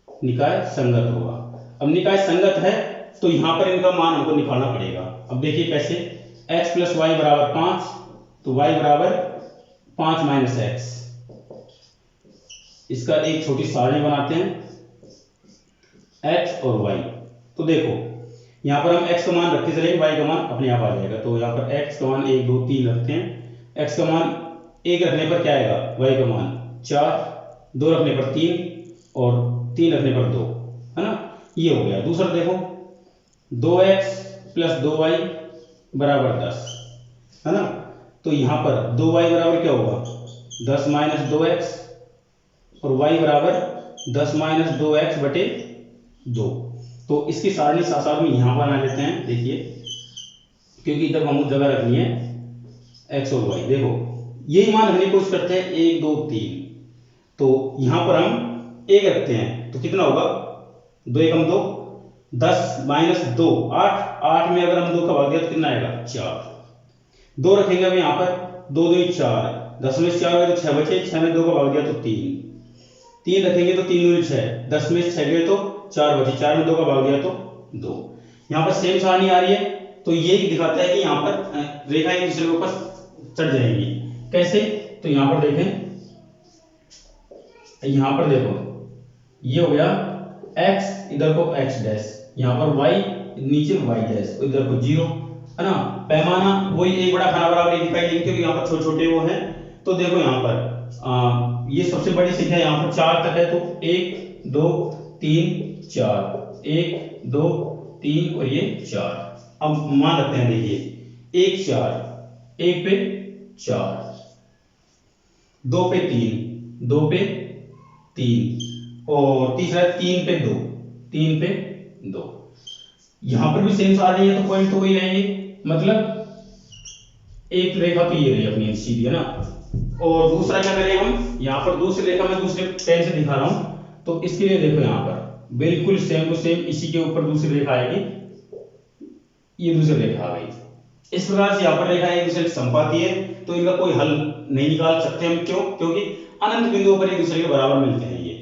निकाय संगत होगा। अब निकाय संगत है तो यहां पर इनका मान हमको निकालना पड़ेगा। अब देखिए कैसे, x + y = 5, तो y = 5 - x। इसका एक छोटी सारणी बनाते हैं x और y। तो देखो यहां पर हम x का मान रखते चलेंगे, y का मान अपने आप आ जाएगा। तो यहां पर x का मान 1 2 3 रखते हैं। x का मान 1 रखने पर क्या आएगा, y का मान 4, 2 रखने पर 3 और 3 रखने पर 2 है ना, ये हो गया। दूसरा देखो 2x + 2y = 10 है ना, तो यहां पर 2y बराबर क्या होगा, 10 - 2x और y बराबर 10 - 2x/2। तो इसकी सारणी साथ साथ में यहां बना लेते हैं। देखिए क्योंकि इधर हमको जगह रखनी है x और y। देखो यही मान रखने की कोशिश करते हैं 1 2 3, तो यहां पर हम 1 रखते हैं तो कितना होगा, 2 × 2 10 - 2 8, 8 में अगर हम 2 का भाग दिया तो कितना आएगा, 4। 2 रखेंगे अब यहाँ पर, 2 2 4, 10 में 4 गए तो 6 बचे, 6 में 2 का भाग दिया तो 3, 3 रखेंगे तो 3 दूनी 6, 10 में 6 गए तो 4 बचे, 4 में 2 का भाग दिया तो 2। यहाँ पर सेम सारणी आ रही है, तो ये दिखाता है कि यहाँ पर रेखा एक दूसरे के ऊपर चढ़ जाएंगी। कैसे, तो यहाँ पर देखें, यहाँ पर देखो ये हो गया x, इधर को x', यहाँ पर y, नीचे y', इधर को 0 है ना। पैमाना वही 1 बड़ा खाना बराबर 1 दिखाई देंगे क्योंकि यहाँ पर छोटे छोटे वो हैं। तो देखो यहाँ पर ये सबसे बड़ी संख्या यहाँ पर 4 तक है, तो 1 2 3 4, 1 2 3 और ये 4। अब मान रखते हैं, देखिए 1 4, 1 पे 4, 2 पे 3, 2 पे 3 और तीसरा 3 पे 2, 3 पे 2। यहां पर भी सेम सारणी है तो पॉइंट तो वही रहेंगे, मतलब एक रेखा तो ये रही अपनी सीधी है ना, और दूसरा क्या करें हम, यहाँ पर दूसरी रेखा मैं दूसरे पेन से दिखा रहा हूं, तो इसके लिए देखो यहाँ पर बिल्कुल सेम टू सेम इसी के ऊपर दूसरी रेखा आएगी, ये दूसरी रेखा आ गई। इस प्रकार से यहाँ पर रेखा एक दूसरे के समपाती है, तो इनका कोई हल नहीं निकाल सकते हम, क्यों? क्योंकि अनंत बिंदुओं पर एक दूसरे के बराबर मिलते हैं ये।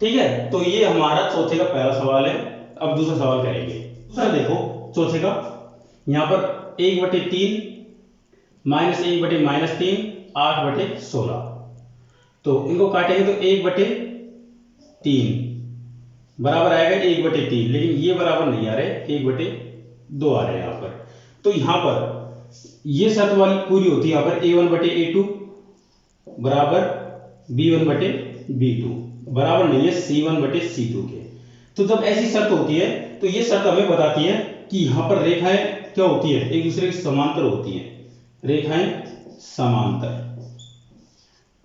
ठीक है, तो ये हमारा चौथे का पहला सवाल है। अब दूसरा सवाल करेंगे। दूसरा देखो चौथे का, यहाँ पर 1/3 -1/-3 8/16, तो इनको काटेंगे तो 1/3 बराबर आएगा 1/3, लेकिन ये बराबर नहीं आ रहे, 1/2 आ रहे हैं यहाँ पर। तो यहाँ पर ये शर्त वाली पूरी होती है, यहाँ पर A1/A2 बराबर B1/B2 बराबर नहीं है C1/C2 के। तो जब ऐसी शर्त होती है तो ये शर्त हमें बताती है कि यहाँ पर रेखाएं क्या होती है, एक दूसरे के समांतर होती हैं, रेखाएं समांतर।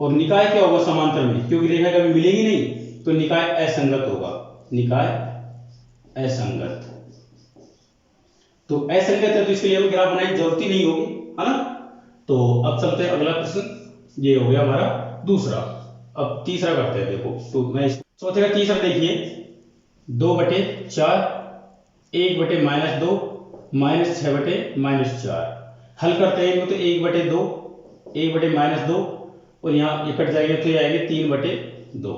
और निकाय क्या होगा समांतर में, क्योंकि रेखा कभी मिलेगी नहीं, तो निकाय असंगत होगा, निकाय असंगत। तो असंगत है तो इसके लिए हमें ग्राफ बनाने की जरूरत ही नहीं होगी, है ना। तो अब चलते हैं अगला प्रश्न, ये हो गया हमारा दूसरा। अब तीसरा करते हैं। देखो तो मैं चौथे का तीसरा देखिए, 2/4 1/-2 -6/-4 हल करते हैं तो 1/2 1/-2 और यहाँ ये कट जाएंगे तो ये आएंगे 3/2।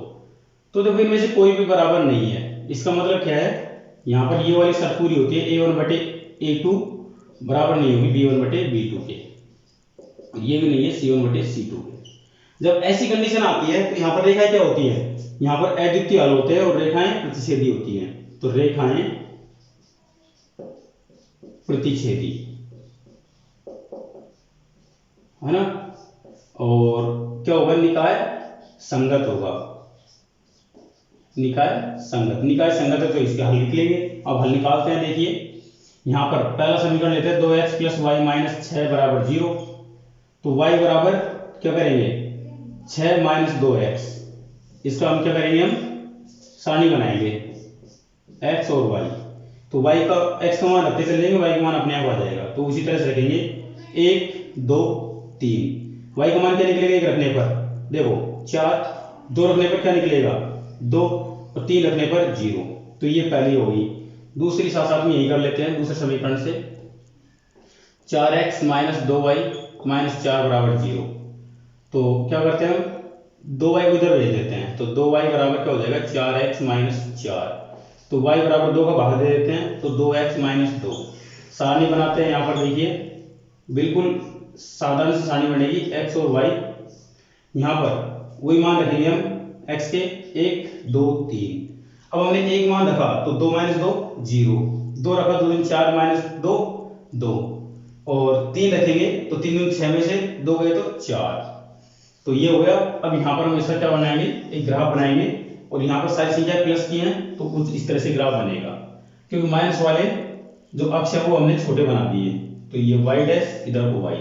तो देखो इनमें से कोई भी बराबर नहीं है, इसका मतलब क्या है, यहाँ पर ये वाली शर्त पूरी होती है, A1/A2 बराबर नहीं होगी B1/B2 के, ये भी नहीं है C1/C2 के। जब ऐसी कंडीशन आती है तो यहाँ पर रेखाएं क्या होती है, यहाँ पर अद्वितीय हल होते हैं और रेखाएं प्रतिच्छेदी होती हैं। तो रेखाएं प्रतिच्छेदी, है ना। और क्या होगा, निकाय संगत होगा, निकाय संगत। निकाय संगत है तो इसके हल निकलेंगे। अब हल निकालते हैं। देखिए यहाँ पर पहला समीकरण लेते हैं, 2x + y - 6 = 0। तो y बराबर क्या करेंगे, 6 - 2x, इसका हम क्या करेंगे, हम सारणी बनाएंगे x और y। तो y का x का मान रखते चलेंगे, y का मान अपने आप आ जाएगा। तो उसी तरह से रखेंगे 1 2 3, y का मान क्या निकलेगा 1 रखने पर, देखो 4, 2 रखने पर क्या निकलेगा 2 और 3 रखने पर 0। तो ये पहली होगी। दूसरी साथ साथ में यही कर लेते हैं, दूसरे समीकरण से 4x - 2y - 4 = 0। तो क्या करते हैं, हम 2y को इधर भेज देते हैं, तो 2y बराबर क्या हो जाएगा 4x - 4। तो y बराबर 2 का भाग दे देते हैं, तो 2x - 2। सारणी बनाते हैं। यहाँ पर देखिए बिल्कुल साधारण सी सारणी बनेगी, x और y। यहाँ पर वही मान रखेंगे हम x के, 1 2 3। अब हमने एक मान रखा तो 2 - 2 0, 2 रखा 2 × 4 - 2 2, और 3 रखेंगे तो 3 × 6 में से 2 गए तो 4। तो ये हो गया। अब यहाँ पर हम इसका क्या बनाएंगे, एक ग्राफ बनाएंगे, और यहाँ पर सारी संख्या प्लस की हैं तो कुछ इस तरह से ग्राफ बनेगा, क्योंकि माइनस वाले जो अक्ष है वो हमने छोटे बना दिए। तो ये y डैश, इधर को y,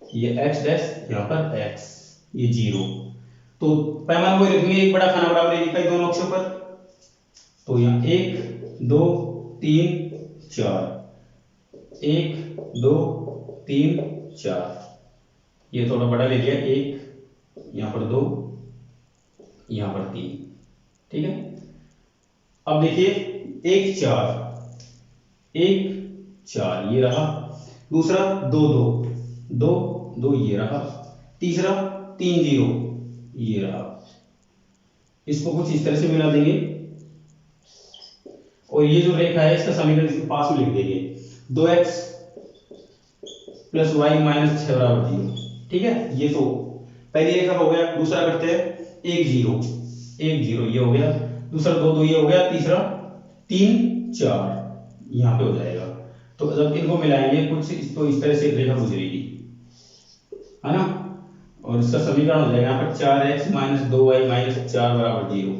ये x डैश, यहाँ पर x, ये 0। तो पैमाना वही रखेंगे, एक बड़ा खाना बराबर एक इकाई दोनों अक्षों पर। तो यहाँ 1 2 3 4, 1 2 3 4, ये थोड़ा बड़ा ले लिया, 1 यहाँ पर 2 यहाँ पर 3, ठीक है। अब देखिए 1 4 1 4 ये रहा, दूसरा 2 2 2 2 ये रहा, तीसरा 3 0 ये रहा। इसको कुछ इस तरह से मिला देंगे, और ये जो रेखा है इसका समीकरण इसके पास में लिख देंगे, 2x + y - 6 = 0। ठीक है, ये तो पहली रेखा हो गया। दूसरा करते हैं 1 0 1 0 ये हो गया, दूसरा 2 2 ये हो गया, तीसरा 3 4 यहाँ पे हो जाएगा। तो जब इनको मिलाएंगे कुछ तो इस तरह से एक रेखा गुजरेगी, है ना। और इसका समीकरण हो जाएगा यहाँ पर 4x - 2y - 4 = 0।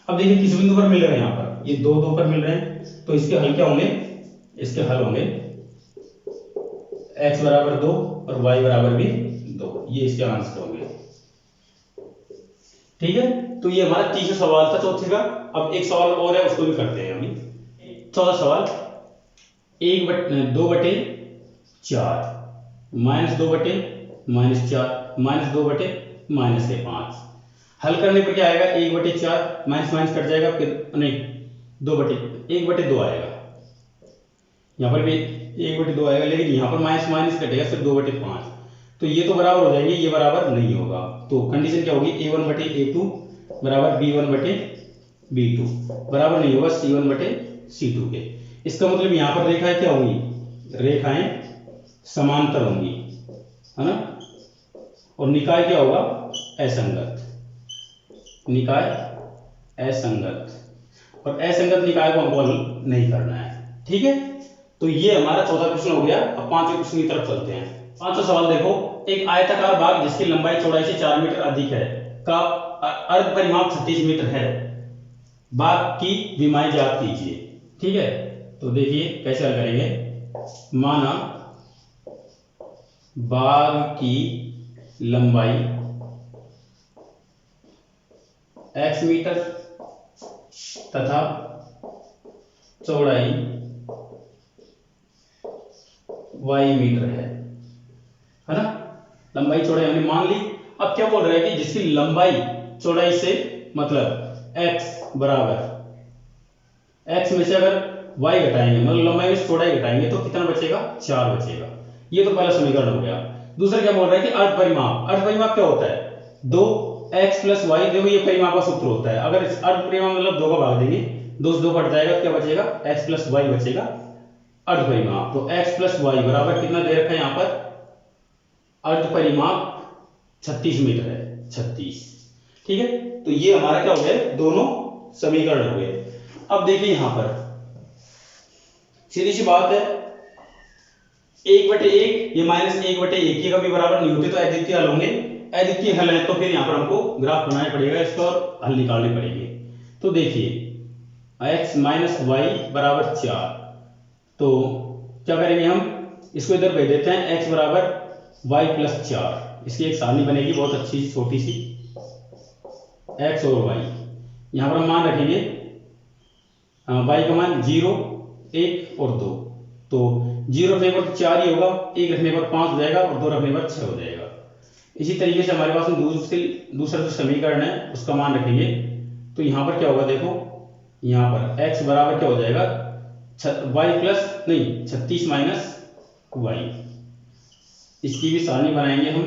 अब देखिए किस बिंदु पर मिल रहे हैं, यहाँ पर ये 2 2 पर मिल रहे हैं, तो इसके हल क्या होंगे, इसके हल होंगे x = 2 और y = भी 2, ये इसके आंसर होंगे। ठीक है, तो ये हमारा तीसरा सवाल था चौथे का। अब एक सवाल और है, उसको भी करते हैं अभी। चौथा सवाल, 2/4 - 2/-4 -2/-5। हल करने पर क्या आएगा, 1/4, माइनस माइनस कट जाएगा, फिर नहीं 1/2 आएगा। यहाँ पर भी 1/2 आएगा, लेकिन यहाँ पर माइनस माइनस कटेगा, सिर्फ 2/5। तो ये तो बराबर हो जाएंगे, ये बराबर नहीं होगा। तो कंडीशन क्या होगी, A1/A2 बराबर B1/B2 बराबर नहीं होगा C1/C2 के। इसका मतलब यहाँ पर रेखाएं क्या होंगी, रेखाएं समांतर होंगी, है ना। और निकाय क्या होगा, असंगत, निकाय असंगत। और असंगत निकाय को हमको हल नहीं करना है, ठीक है। तो ये हमारा चौथा क्वेश्चन हो गया। अब पांचवें क्वेश्चन की तरफ चलते हैं। पांचवा सवाल देखो, एक आयताकार भाग जिसकी लंबाई चौड़ाई से 4 मीटर अधिक है का अर्ध परिमाप 36 मीटर है, भाग की विमाएं ज्ञात कीजिए, ठीक है। तो देखिए कैसे हल करेंगे। माना भाग की लंबाई x मीटर तथा चौड़ाई y मीटर है ना। लंबाई चौड़ाई हमने मान ली। अब क्या बोल रहा है कि जिसकी लंबाई चौड़ाई से मतलब x बराबर, x में से अगर y घटाएंगे, मतलब लंबाई में से चौड़ाई घटाएंगे, तो कितना बचेगा, 4 बचेगा। ये तो पहला समीकरण हो गया। दूसरा क्या बोल रहा है कि अर्ध परिमाप। अर्ध परिमाप क्या होता है, 2x + y। देखो ये परिमाप का सूत्र होता है। अगर इस अर्ध परिमाप मतलब 2 का भाग देंगे, 2 से 2 कट जाएगा, क्या बचेगा, x + y बचेगा, अर्ध परिमाप। तो x + y बराबर कितना दे रखा है यहाँ पर, अर्ध परिमाप 36 मीटर है, 36, ठीक है। तो ये हमारा क्या हो गया, दोनों समीकरण हो गए। अब देखिए यहां पर सीधी सी बात है, 1/1 ये -1/1 के कभी बराबर नहीं होते, तो अद्वितीय हल होंगे। अद्वितीय हल है तो फिर यहां पर हमको ग्राफ बनाना पड़ेगा इसका और हल निकालने पड़ेंगे। तो देखिए x - y बराबर 4, तो क्या करेंगे हम, इसको इधर भेज देते हैं, x बराबर y + 4। इसकी एक सारणी बनेगी बहुत अच्छी छोटी सी, x और y। यहां पर हम मान रखेंगे y का मान 0, 1 और 2। तो 0 रखने पर 4 ही होगा, 1 रखने पर 5 हो जाएगा और 2 रखने पर 6 हो जाएगा। इसी तरीके से हमारे पास दूसरा जो समीकरण है उसका मान रखेंगे। तो यहां पर क्या होगा, देखो यहां पर x बराबर क्या हो जाएगा, y + 36 - y। इसकी भी सारणी बनाएंगे हम,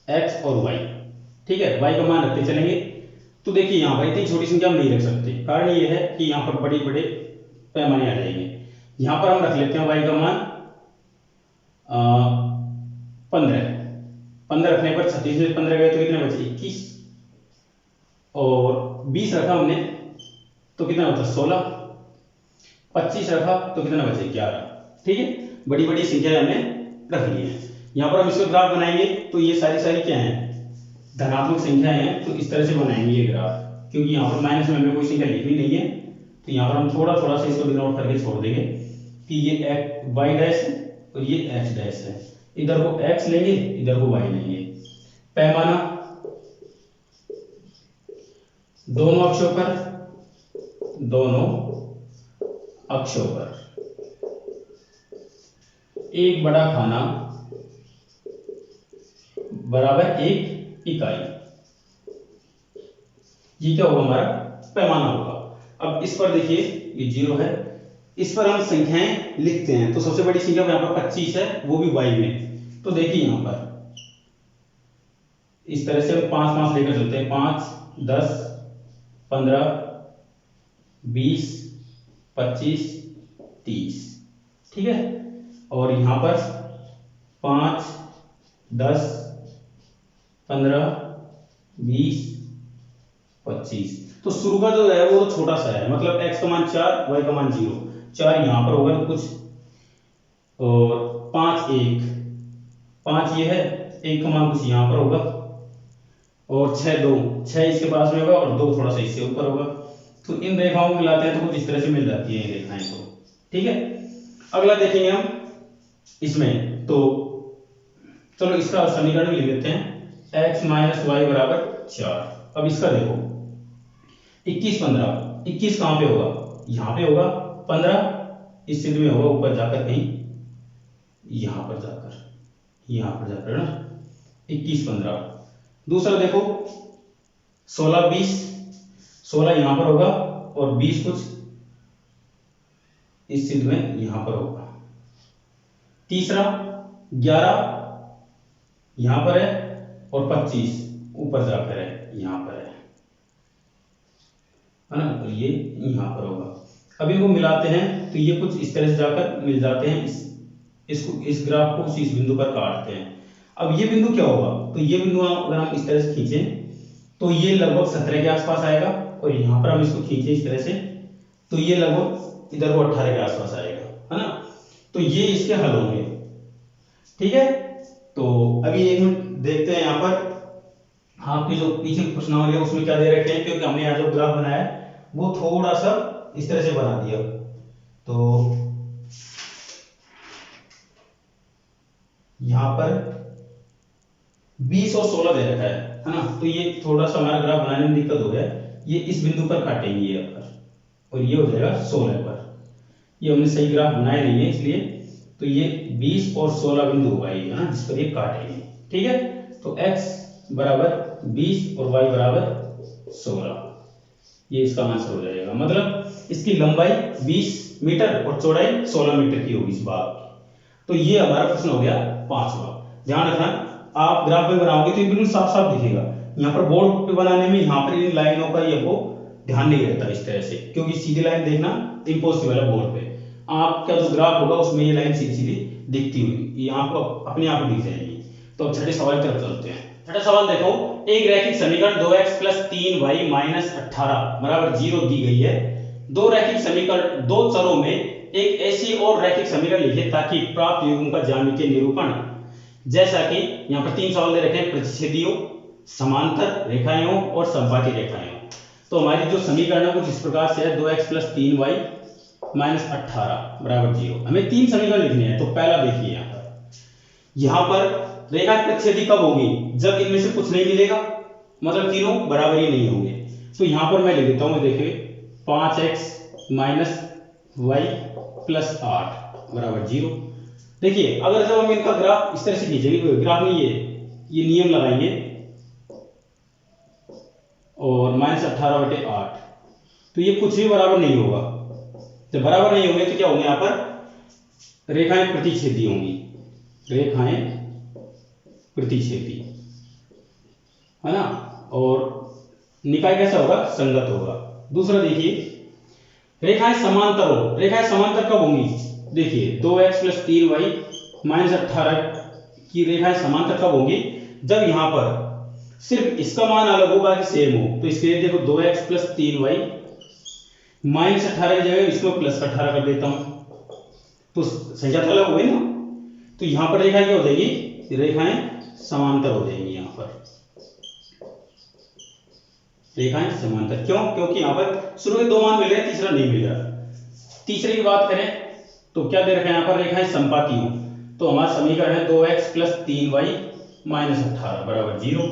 x और y, ठीक है। y का मान रखते चलेंगे। तो देखिए यहां पर इतनी छोटी संख्या हम नहीं रख सकते, कारण ये है कि यहां पर बड़े बड़े पैमाने आ जाएंगे। यहां पर हम रख लेते हैं y का मान 15। 15 रखने पर 36 में 15 गए तो कितने बचे, 21। और 20 रखा हमने तो कितना बचा, 16। 25 रखा तो कितना बचे, 11, ठीक है। बड़ी बड़ी संख्या हमने रख ली है। यहां पर हम इसको ग्राफ बनाएंगे तो ये सारी क्या है, धनात्मक संख्याएं हैं। तो इस तरह से बनाएंगे ये ग्राफ, क्योंकि यहाँ पर माइनस में हमें कोई संख्या लिखनी नहीं है। तो यहाँ पर हम थोड़ा थोड़ा सा इसको डिनोट करके छोड़ देंगे कि ये y डैश है और ये x डैश है। इधर को x लेंगे, इधर को y लेंगे। पैमाना दोनों अक्षों पर एक बड़ा खाना बराबर 1 इकाई। ये क्या होगा, हमारा पैमाना होगा। अब इस पर देखिए ये 0 है, इस पर हम संख्याएं लिखते हैं। तो सबसे बड़ी संख्या यहाँ पर 25 है, वो भी y में। तो देखिए यहां पर इस तरह से हम 5 लेकर चलते हैं, 5, 10, 15, 20, 25, 30, ठीक है। और यहां पर 5, 10, 15, 20, 25। तो शुरू का जो है वो तो छोटा सा है, मतलब x का मान 4, y का मान 0। 4 यहां पर होगा तो कुछ, और 5 ये है, 1 का मान कुछ यहां पर होगा, और 6 इसके पास में होगा, और 2 थोड़ा सा इससे ऊपर होगा। तो इन रेखाओं को मिलाते हैं तो कुछ इस तरह से मिल जाती है ये रेखाएं, तो ठीक है। अगला देखेंगे हम इसमें, तो चलो इसका समीकरण लिख देते हैं, x - y बराबर 4। अब इसका देखो 21, 15, 21 कहां पे होगा, यहां पे होगा। 15 इस स्थिति में होगा ऊपर जाकर कहीं, यहां पर जाकर, यहाँ पर जाकर ना 21 15। दूसरा देखो 16 20, 16 यहाँ पर होगा और 20 कुछ इस सिद्ध में यहाँ पर होगा। तीसरा 11 यहाँ पर है और 25 ऊपर जाकर है यहाँ पर है ना, तो ये यहाँ पर होगा। अब इनको मिलाते हैं तो ये कुछ इस तरह से जाकर मिल जाते हैं। इस ग्राफ को इस बिंदु पर काटते हैं। अब ये बिंदु क्या होगा, तो ये बिंदु अगर हम इस तरह से खींचें तो ये लगभग 17 के आसपास आएगा, और यहाँ पर हम इसको खींचे इस तरह से तो ये लगभग इधर को 18 के आसपास आएगा, है ना। तो ये इसके हल होंगे, ठीक है। तो अभी एक मिनट देखते हैं यहाँ पर आपके जो पीछे प्रश्नावली है उसमें क्या दे रखे हैं, क्योंकि हमने यहाँ जो ग्राफ बनाया है वो थोड़ा सा इस तरह से बना दिया। तो यहाँ पर 20 और 16 दे रखा है ना, तो ये थोड़ा सा हमारा ग्राफ बनाने में दिक्कत हो गया। ये इस बिंदु पर काटेंगे यहाँ पर, और ये हो जाएगा 16 पर। ये हमने सही ग्राफ बनाए नहीं है इसलिए, तो ये 20 और 16 बिंदु होगा ये, है ना, जिस पर ये काटेंगे, ठीक है। तो x बराबर 20 और y बराबर 16, ये इसका आंसर हो जाएगा। मतलब इसकी लंबाई 20 मीटर और चौड़ाई 16 मीटर की होगी इस भाग की। तो ये हमारा प्रश्न हो गया 5वां। ध्यान रखना, आप ग्राफ में बनाओगे तो ये बिल्कुल साफ साफ दिखेगा। यहाँ पर बोर्ड पे बनाने में यहाँ पर इन लाइनों का ये आपको ध्यान नहीं रहता इस तरह से, क्योंकि सीधी लाइन देखना इम्पॉसिबल है बोर्ड पे। आपका जो ग्राफ होगा उसमें ये लाइन सीधी सीधी दिखती हुई, ये आपको अपने आप दिख जाएगी। तो अब छठे सवाल की तरफ चलते हैं। छठा सवाल देखो, एक रैखिक समीकरण 2x + 3y - 18 बराबर 0 दी गई है। दो रैखिक समीकरण दो चरों में एक ऐसी और रैखिक समीकरण लिखिए ताकि प्राप्त युग्म का ज्यामितीय निरूपण, जैसा कि यहाँ पर 3 सवाल दे रखे हैं, प्रतिच्छेदी हो, समांतर रेखाएं हो और समपाती रेखाएं हो। तो हमारी जो समीकरण है कुछ इस प्रकार से है, 2x + 3y - 18 बराबर 0। हमें 3 समीकरण लिखने हैं। तो पहला देखिए यहाँ पर रेखा प्रतिच्छेदी कब होगी, जब इनमें से कुछ नहीं मिलेगा, मतलब तीनों बराबर ही नहीं होंगे। तो यहाँ पर मैं लिख देता हूँ, देखिए 5x - y + 8 बराबर 0। देखिए अगर जब हम इनका ग्राफ इस तरह से खींचेंगे, ग्राफ नहीं ये नियम लगाएंगे और -18/8, तो ये कुछ भी बराबर नहीं होगा। जब बराबर नहीं होंगे तो क्या होंगे, यहाँ पर रेखाएं प्रतिच्छेदी होंगी, रेखाएं प्रतिच्छेदी, है ना। और निकाय कैसा होगा, संगत होगा। दूसरा देखिए, रेखाएं समांतर हो। रेखाएं समांतर कब होंगी, देखिए 2x + 3y - 18 की रेखाएं समांतर कब होंगी, जब यहां पर सिर्फ इसका मान अलग हो बाकी सेम हो। तो इसके लिए देखो 2x + 3y - 18 की जगह इसको +18 कर देता हूं, तो संख्या तो अलग हो गई ना। तो यहां पर रेखाएं क्या हो जाएगी, रेखाएं समांतर हो जाएंगी। यहां पर रेखाएं समांतर क्यों, क्योंकि यहां पर शुरू में 2 मान मिल रहे हैं, तीसरा नहीं मिल रहा। तीसरे की बात करें तो क्या दे रखा है, यहां पर रेखाएं समपाती हो। तो हमारा समीकरण है 2x + 3y - 18 बराबर 0।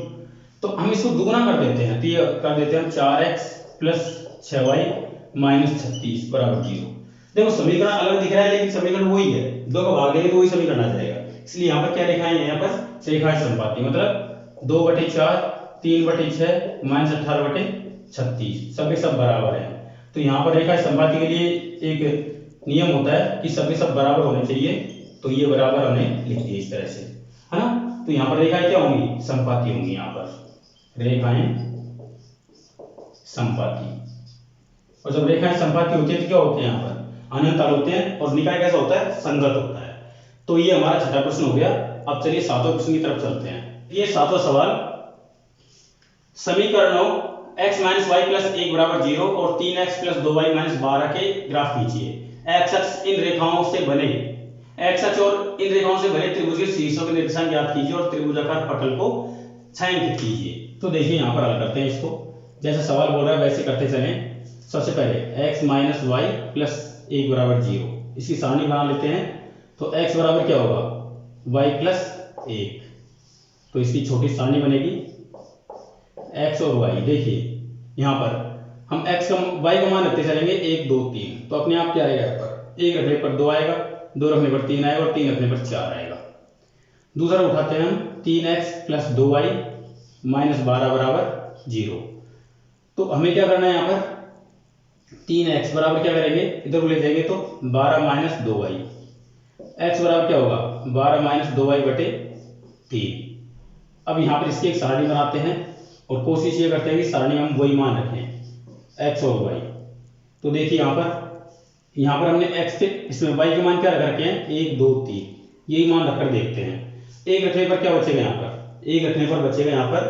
तो हम इसको दुगुना कर देते हैं, तो ये कर देते हैं 4x + 6y - 36 बराबर 0। देखो समीकरण अलग दिख रहा है लेकिन समीकरण वही है, दो का भाग देंगे तो वही समीकरण आ जाएगा। इसलिए यहाँ पर क्या रेखाएं हैं, यहाँ पर रेखाएं समपाती, मतलब 2/4 3/6 - 18/36 सब के सब बराबर है। तो यहाँ पर रेखाएं समपाती के लिए एक नियम होता है कि सब के सब बराबर होने चाहिए, तो ये बराबर हमने लिख दिया इस तरह से, है ना। तो यहाँ पर रेखाएं क्या होंगी, समपाती होंगी। यहाँ पर रेखाएं समपाती, और जब रेखाएं समपाती होती है तो क्या होते हैं, यहाँ पर अनंत होते हैं, और निकाय कैसा होता है, संगत होता है। तो ये हमारा छठा प्रश्न हो गया। अब चलिए सातवें प्रश्न की तरफ चलते हैं। ये सातवां सवाल, समीकरणों x - y + 1 बराबर 0 और 3x + 2y - 12 के ग्राफ खींचिए। x अक्ष इन रेखाओं से बने x अक्ष और इन रेखाओं से बने त्रिभुज के शीर्षों के निर्देशांक ज्ञात कीजिए और त्रिभुजाकार पटल को छायांकित कीजिए। तो देखिए यहाँ पर हल करते हैं इसको, जैसा सवाल बोल रहा है वैसे करते चलें। सबसे पहले x - y + 1 बराबर 0, इसकी सारणी बना लेते हैं। तो x बराबर क्या होगा, y + 1, तो इसकी छोटी सारणी बनेगी x और y। देखिए यहाँ पर हम x का y का मान रखते चलेंगे 1 2 3, तो अपने आप क्या आएगा, यहाँ पर 1 रखने पर 2 आएगा, 2 रखने पर 3 आएगा और 3 रखने पर 4 आएगा। दूसरा उठाते हैं हम 3x प्लस 2y माइनस 12 बराबर 0। तो हमें क्या करना है यहाँ पर 3x बराबर क्या करेंगे इधर को ले जाएंगे तो 12 माइनस 2y, x बराबर क्या होगा 12 माइनस 2y बटे 3। अब यहाँ पर इसकी एक सारणी बनाते हैं और कोशिश ये करते हैं कि सारणी में हम वही मान रखें x और y। तो देखिए यहाँ पर हमने x के इसमें y के मान क्या रख रखे हैं 1 2 3, यही मान रखकर देखते हैं। एक रखने पर क्या बचेगा यहाँ पर, एक रखने पर बचेगा यहाँ पर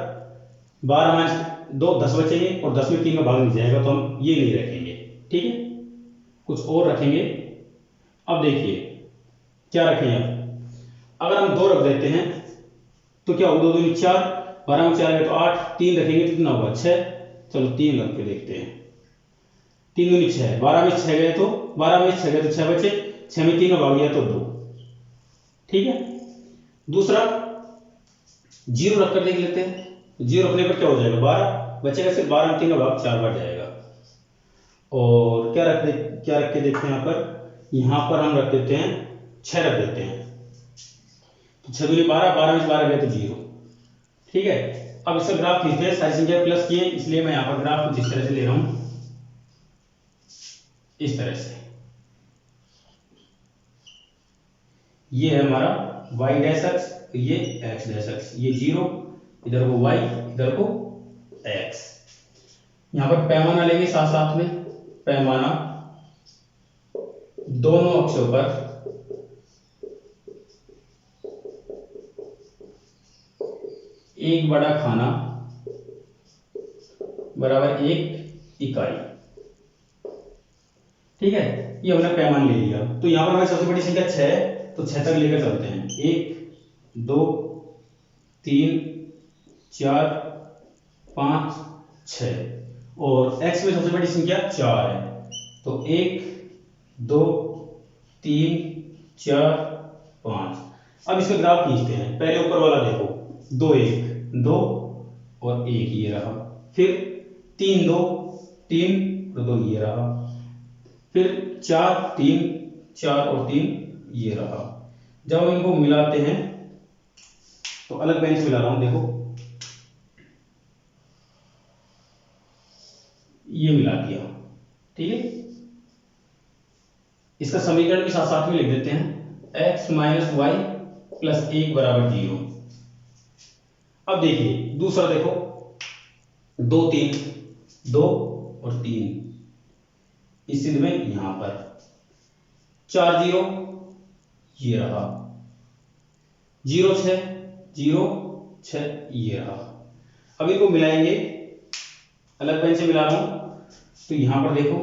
12 माइनस 2 10 बचेंगे और 10 में 3 का भाग नहीं जाएगा, तो हम ये नहीं रखेंगे। ठीक है, कुछ और रखेंगे। अब देखिए क्या रखें, अब अगर हम 2 रख देते हैं तो क्या होगा 2 दूनी 4, 12 में 4 है तो 8, 3 रखेंगे तो कितना होगा 6। चलो 3 रख के देखते हैं, 3 दूनी 6, 12 में 6 गए तो 12 में 6 गए तो 6 बचे, 6 में 3 का भाग गया तो 2। ठीक है, दूसरा 0 रखकर देख लेते हैं। 0 रखने पर क्या हो जाएगा 12 बचेगा, सिर्फ 12 में 3 का भाग 4 बार जाएगा। और क्या रख के देखते हैं यहाँ पर हम रख देते हैं 6 रख देते हैं, तो 6 दूनी 12, 12 में 12 गए तो 0। ठीक है, अब इसका ग्राफ खींचते हैं, सारी संख्या प्लस किए इसलिए मैं यहाँ पर ग्राफ कुछ इस तरह से ले रहा हूं, इस तरह से। ये है हमारा y डैश अक्ष, ये x डैश अक्ष, ये 0 इधर को y इधर को x। यहां पर पैमाना लेंगे साथ साथ में, पैमाना दोनों अक्षों पर एक बड़ा खाना बराबर 1 इकाई। ठीक है, ये हमने पैमाना ले लिया। तो यहां पर हमारी सबसे बड़ी संख्या 6 है, तो 6 तक लेकर चलते हैं। 1 2 3 4 5 6 और x में सबसे बड़ी संख्या 4 है, तो 1 2 3 4 5। अब इसका ग्राफ खींचते हैं। पहले ऊपर वाला देखो 2 1 2 और 1 ये रहा, फिर 3 2 3 और 2 ये रहा, फिर 4 3 4 और 3 ये रहा। जब इनको मिलाते हैं तो अलग पेन से मिला रहा हूं, देखो ये मिला दिया। ठीक है, इसका समीकरण भी साथ साथ में लिख देते हैं, x माइनस वाई प्लस 1 बराबर 0। अब देखिए दूसरा देखो 2 3 2 और 3, इस स्थिति में यहां पर 4 0 ये रहा, 0 6 0 6 ये रहा। अब इनको मिलाएंगे, अलग पेन से मिला रहा हूं, तो यहां पर देखो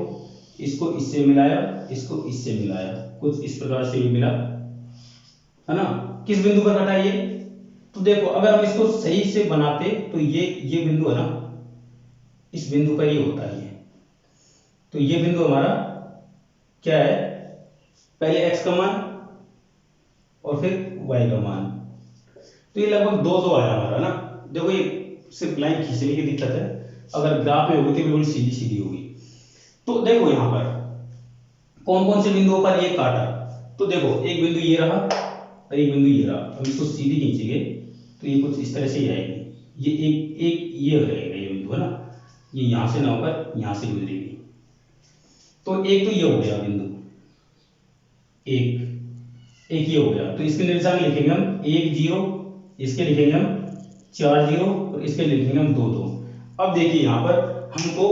इसको इससे मिलाया, इसको इससे मिलाया, कुछ इस प्रकार से ये मिला है ना। किस बिंदु पर कटा ये, तो देखो अगर हम इसको सही से बनाते तो ये बिंदु है ना, इस बिंदु पर ये होता है ये। तो ये बिंदु हमारा क्या है, पहले x का मान और फिर y का मान, तो ये लगभग 2 2 आया हमारा ना। देखो ये सिर्फ लाइन खींचने की दिक्कत है, अगर ग्राफ में होगी तो बिल्कुल सीधी सीधी होगी। तो देखो यहाँ पर कौन कौन से बिंदुओं पर ये काटा, तो देखो एक बिंदु ये रहा और एक बिंदु ये रहा। हम इसको सीधी खींचेंगे तो ये कुछ इस तरह से ही आएगी, ये एक ये रहेगा, ये बिंदु है ना, ये यहां से ना होकर यहां से गुजरेगी। तो एक तो ये हो गया बिंदु, एक ये हो गया। तो इसके निर्देशांक लिखेंगे हम 1 0, इसके लिखेंगे हम 4 0 और इसके लिखेंगे हम 2 2। अब देखिए यहाँ पर हमको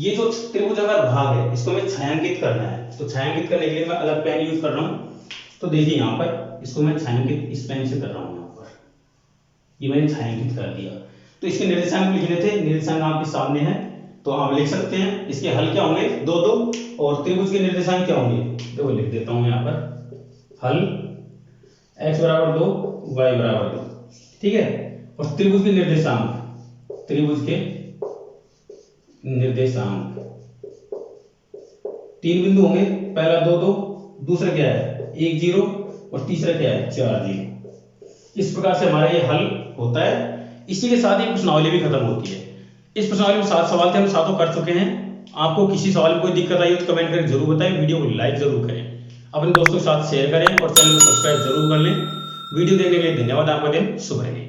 ये जो त्रिभुज अगर भाग है इसको हमें छायांकित करना है, तो छायांकित करने के लिए मैं अलग पेन यूज कर रहा हूँ। तो देखिए यहाँ पर इसको मैं छायांकित इस पेन से कर रहा हूँ, यहाँ पर ये मैंने छायांकित कर दिया। तो इसके निर्देशांक लिखने थे, निर्देशांक आपके सामने है तो आप लिख सकते हैं। इसके हल क्या होंगे 2 2 और त्रिभुज के निर्देशांक क्या होंगे, देखो लिख देता हूँ यहाँ पर, हल x बराबर 2 y बराबर 2। ठीक है, और त्रिभुज के निर्देशांक, त्रिभुज के निर्देशांक 3 बिंदु होंगे, पहला 2 2, दूसरा क्या है 1 0 और तीसरा क्या है 4 0। इस प्रकार से हमारा ये हल होता है। इसी के साथ ही प्रश्नावली भी खत्म होती है। इस प्रश्नावली में 7 सवाल थे, हम सातों कर चुके हैं। आपको किसी सवाल में कोई दिक्कत आई हो तो कमेंट करके जरूर बताएं, वीडियो को लाइक जरूर करें, अपने दोस्तों के साथ शेयर करें और चैनल को सब्सक्राइब जरूर कर लें। वीडियो देखने के लिए धन्यवाद। आपका दिन शुभ रहे।